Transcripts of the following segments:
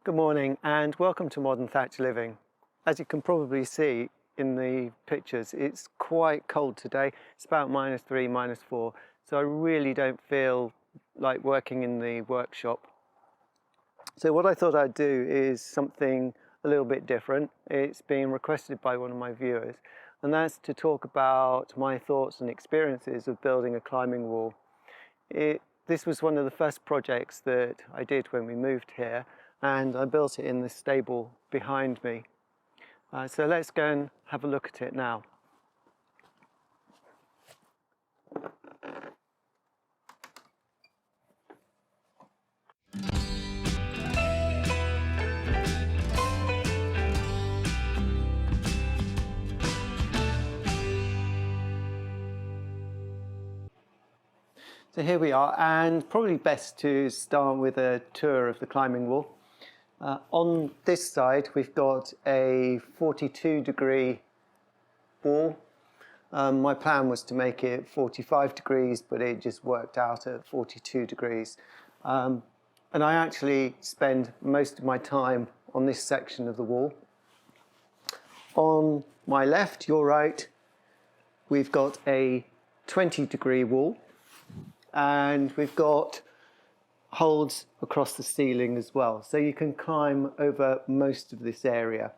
Good morning and welcome to Modern Thatch Living. As you can probably see in the pictures, it's quite cold today. It's about -3, -4, so I really don't feel like working in the workshop. So what I thought I'd do is something a little bit different. It's been requested by one of my viewers, and that's to talk about my thoughts and experiences of building a climbing wall. This was one of the first projects that I did when we moved here, and I built it in the stable behind me. So let's go and have a look at it now. So here we are, and probably best to start with a tour of the climbing wall. On this side we've got a 42-degree wall. My plan was to make it 45 degrees, but it just worked out at 42 degrees. And I actually spend most of my time on this section of the wall. On my left, your right, we've got a 20-degree wall, and we've got holes across the ceiling as well, so you can climb over most of this area.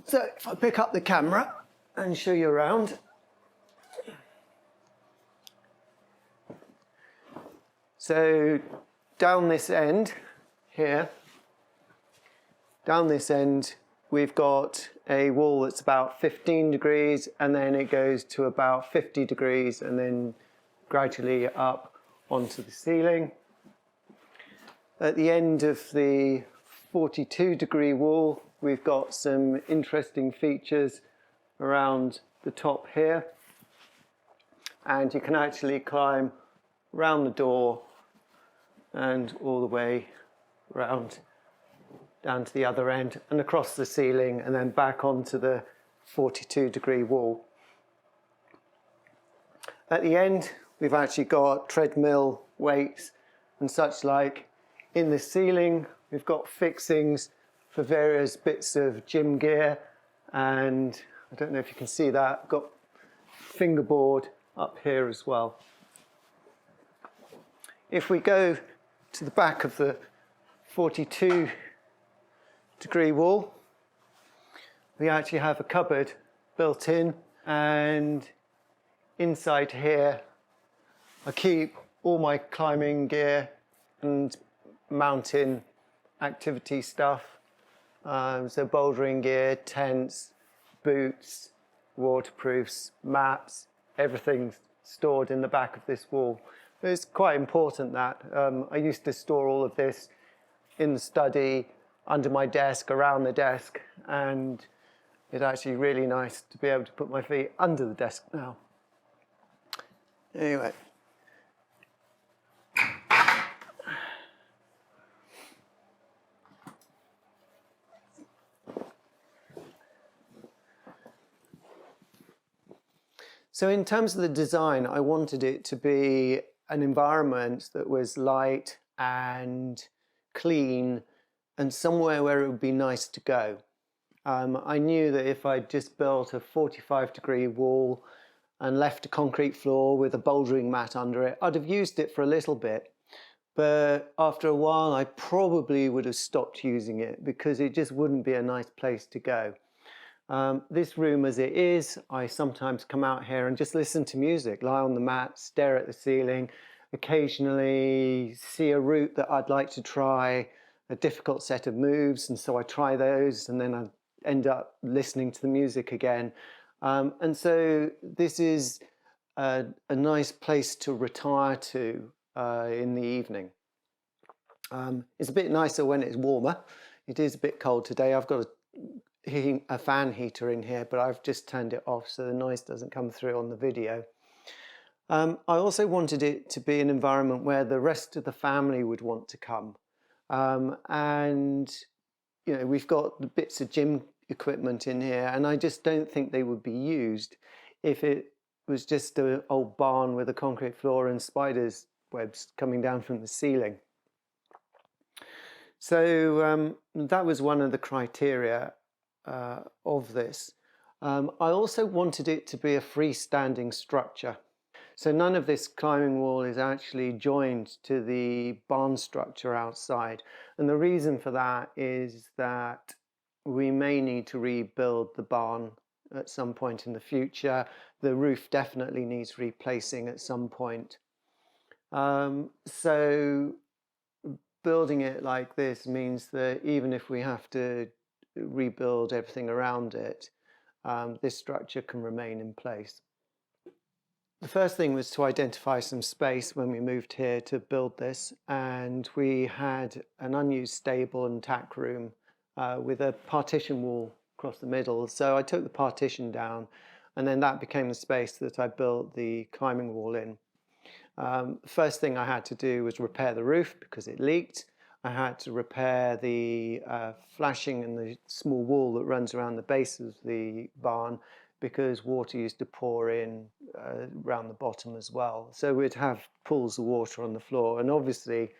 So if I pick up the camera and show you around. So down this end here, down this end, we've got a wall that's about 15 degrees, and then it goes to about 50 degrees and then gradually up onto the ceiling. At the end of the 42-degree wall, we've got some interesting features around the top here, and you can actually climb around the door and all the way around down to the other end and across the ceiling and then back onto the 42-degree wall. At the end, we've actually got treadmill weights and such like. In the ceiling, we've got fixings for various bits of gym gear, and I don't know if you can see that, I've got fingerboard up here as well. If we go to the back of the 42-degree wall, we actually have a cupboard built in, and inside here I keep all my climbing gear and mountain activity stuff, so bouldering gear, tents, boots, waterproofs, maps, everything's stored in the back of this wall. It's quite important that I used to store all of this in the study, under my desk, around the desk, and it's actually really nice to be able to put my feet under the desk now. Anyway. So in terms of the design, I wanted it to be an environment that was light and clean and somewhere where it would be nice to go. I knew that if I just built a 45-degree wall and left a concrete floor with a bouldering mat under it, I'd have used it for a little bit. But after a while, I probably would have stopped using it because it just wouldn't be a nice place to go. This room as it is, I sometimes come out here and just listen to music, lie on the mat, stare at the ceiling, occasionally see a route that I'd like to try, a difficult set of moves, and so I try those, and then I end up listening to the music again. And so this is a nice place to retire to in the evening. It's a bit nicer when it's warmer. It is a bit cold today. I've got a fan heater in here, but I've just turned it off so the noise doesn't come through on the video. I also wanted it to be an environment where the rest of the family would want to come. And you know, we've got the bits of gym equipment in here, and I just don't think they would be used if it was just an old barn with a concrete floor and spiders' webs coming down from the ceiling. So that was one of the criteria of this. I also wanted it to be a freestanding structure. So none of this climbing wall is actually joined to the barn structure outside. And the reason for that is that we may need to rebuild the barn at some point in the future. The roof definitely needs replacing at some point. So building it like this means that even if we have to rebuild everything around it, this structure can remain in place. The first thing was to identify some space when we moved here to build this, and we had an unused stable and tack room with a partition wall across the middle. So I took the partition down, and then that became the space that I built the climbing wall in. First thing I had to do was repair the roof because it leaked. I had to repair the flashing and the small wall that runs around the base of the barn because water used to pour in around the bottom as well. So we'd have pools of water on the floor, and obviously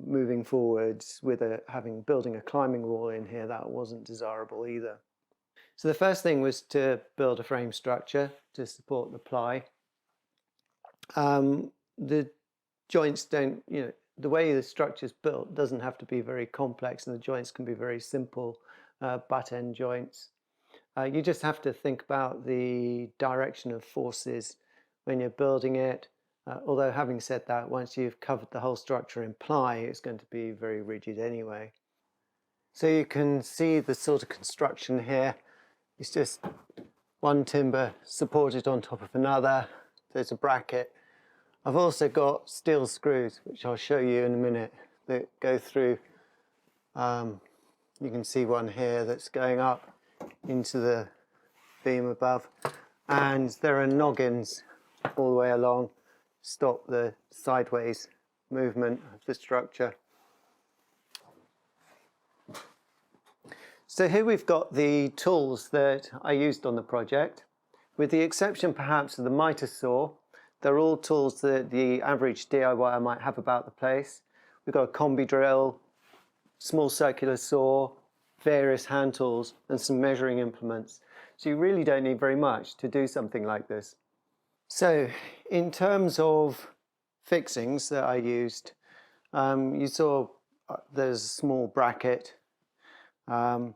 moving forwards with building a climbing wall in here, that wasn't desirable either. So the first thing was to build a frame structure to support the ply. The joints don't, the way the structure's built doesn't have to be very complex, and the joints can be very simple butt-end joints. You just have to think about the direction of forces when you're building it. Although having said that, once you've covered the whole structure in ply, it's going to be very rigid anyway. So you can see the sort of construction here. It's just one timber supported on top of another. There's a bracket. I've also got steel screws, which I'll show you in a minute, that go through. You can see one here that's going up into the beam above, and there are noggins all the way along to stop the sideways movement of the structure. So here we've got the tools that I used on the project. With the exception perhaps of the miter saw, they're all tools that the average DIYer might have about the place. We've got a combi drill, small circular saw, various hand tools, and some measuring implements. So you really don't need very much to do something like this. So in terms of fixings that I used, you saw there's a small bracket, but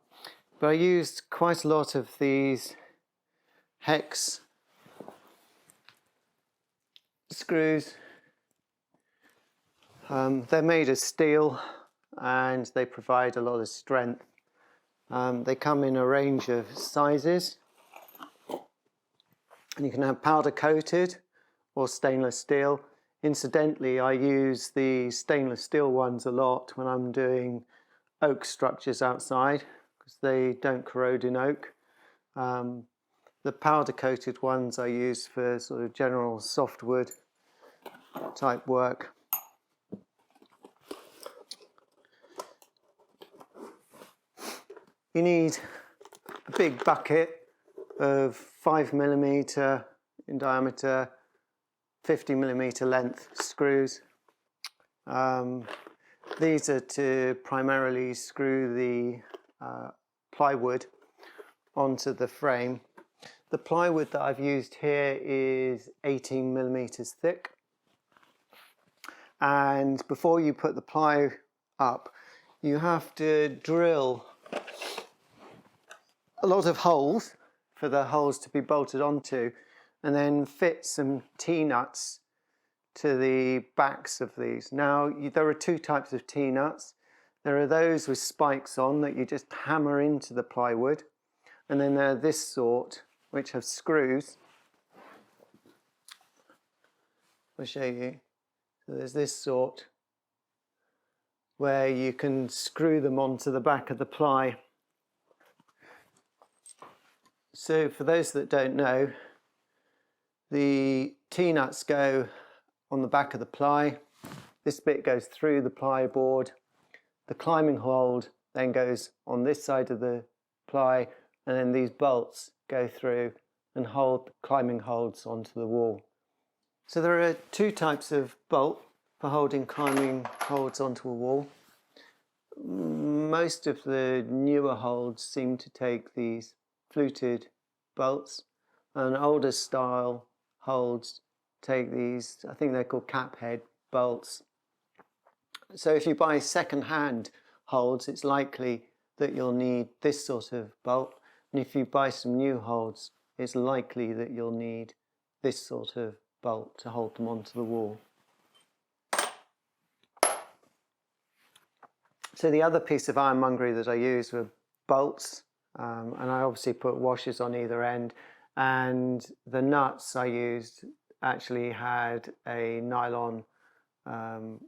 I used quite a lot of these hex screws. They're made of steel and they provide a lot of strength. They come in a range of sizes, and you can have powder coated or stainless steel. Incidentally, I use the stainless steel ones a lot when I'm doing oak structures outside because they don't corrode in oak. The powder coated ones I use for sort of general softwood type work. You need a big bucket of 5mm in diameter, 50mm length screws. These are to primarily screw the plywood onto the frame. The plywood that I've used here is 18mm thick. And before you put the ply up, you have to drill a lot of holes for the holes to be bolted onto, and then fit some T-nuts to the backs of these. Now, there are two types of T-nuts. There are those with spikes on that you just hammer into the plywood, and then there are this sort which have screws. I'll show you. So there's this sort where you can screw them onto the back of the ply. So for those that don't know, the T-nuts go on the back of the ply. This bit goes through the ply board. The climbing hold then goes on this side of the ply, and then these bolts go through and hold the climbing holds onto the wall. So there are two types of bolt for holding climbing holds onto a wall. most of the newer holds seem to take these fluted bolts, and older style holds take these, I think they're called cap head bolts. So if you buy second-hand holds, it's likely that you'll need this sort of bolt, and if you buy some new holds, it's likely that you'll need this sort of bolt to hold them onto the wall. So the other piece of ironmongery that I used were bolts, and I obviously put washers on either end, and the nuts I used actually had a nylon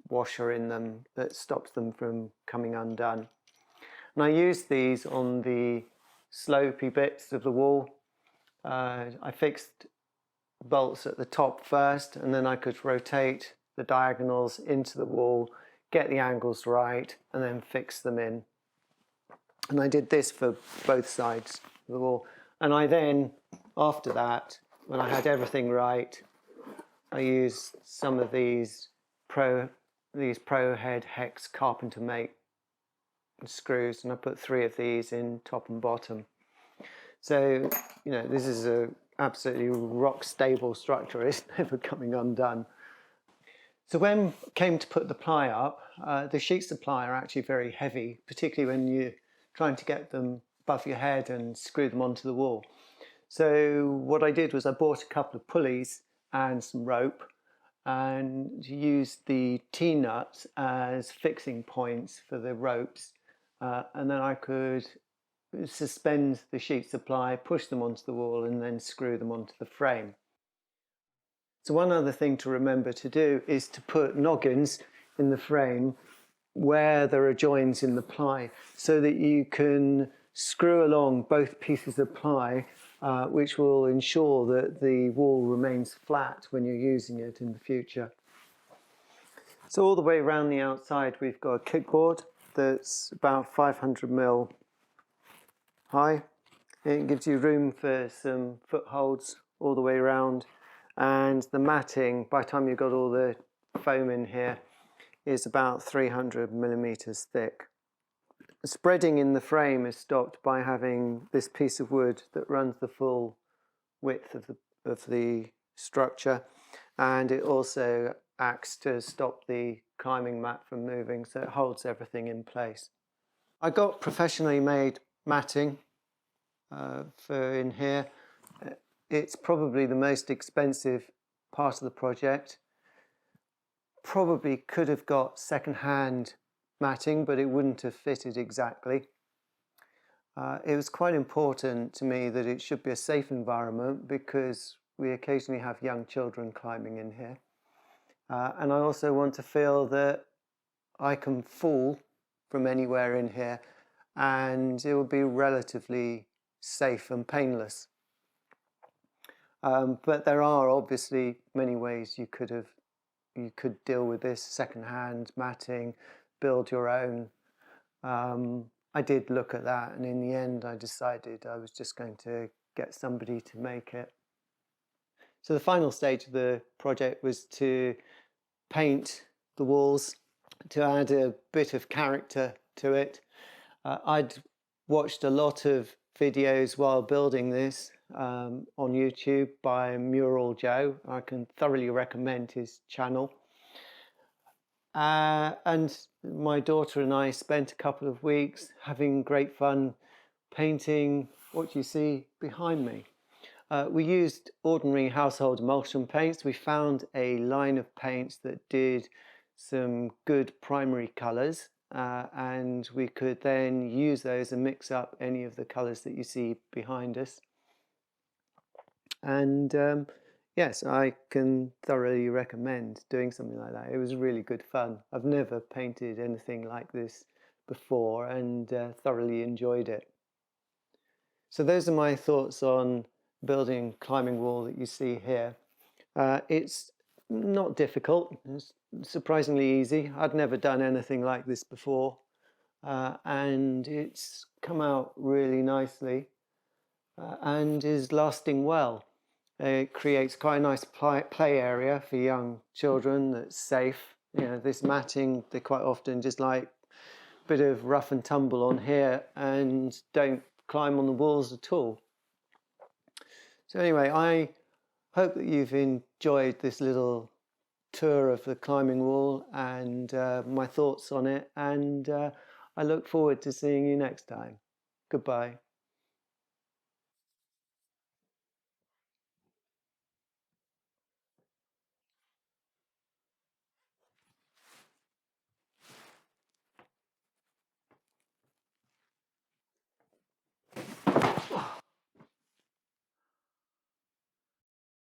washer in them that stops them from coming undone. And I used these on the slopey bits of the wall. I fixed bolts at the top first, and then I could rotate the diagonals into the wall, get the angles right, and then fix them in. And I did this for both sides of the wall. And I then, after that, when I had everything right, I used some of these Pro Head Hex Carpenter Mate screws, and I put 3 of these in top and bottom. So, you know, this is a absolutely rock stable structure. It's never coming undone. So when it came to put the ply up, the sheets of ply are actually very heavy, particularly when you're trying to get them above your head and screw them onto the wall. So what I did was I bought a couple of pulleys and some rope and used the T-nuts as fixing points for the ropes, and then I could suspend the sheets of ply, push them onto the wall, and then screw them onto the frame. So one other thing to remember to do is to put noggins in the frame where there are joins in the ply, so that you can screw along both pieces of ply, which will ensure that the wall remains flat when you're using it in the future. So all the way around the outside we've got a kickboard that's about 500mm high. It gives you room for some footholds all the way around, and the matting, by the time you've got all the foam in here, is about 300mm thick. Spreading in the frame is stopped by having this piece of wood that runs the full width of the structure, and it also acts to stop the climbing mat from moving, so it holds everything in place. I got professionally made matting for in here. It's probably the most expensive part of the project. Probably could have got second-hand matting, but it wouldn't have fitted exactly. It was quite important to me that it should be a safe environment, because we occasionally have young children climbing in here. And I also want to feel that I can fall from anywhere in here and it will be relatively safe and painless. But there are obviously many ways you could deal with this: second-hand matting, build your own. I did look at that, and in the end I decided I was just going to get somebody to make it. So the final stage of the project was to paint the walls, to add a bit of character to it. I'd watched a lot of videos while building this on YouTube by Mural Joe. I can thoroughly recommend his channel. And my daughter and I spent a couple of weeks having great fun painting what you see behind me. We used ordinary household emulsion paints. We found a line of paints that did some good primary colours, and we could then use those and mix up any of the colours that you see behind us. And yes, I can thoroughly recommend doing something like that. It was really good fun. I've never painted anything like this before, and thoroughly enjoyed it. So those are my thoughts on building climbing wall that you see here. It's not difficult, it's surprisingly easy. I'd never done anything like this before, and it's come out really nicely and is lasting well. It creates quite a nice play area for young children that's safe. You know, this matting, they quite often just like bit of rough and tumble on here and don't climb on the walls at all. So anyway, I hope that you've enjoyed this little tour of the climbing wall and my thoughts on it, and I look forward to seeing you next time. Goodbye.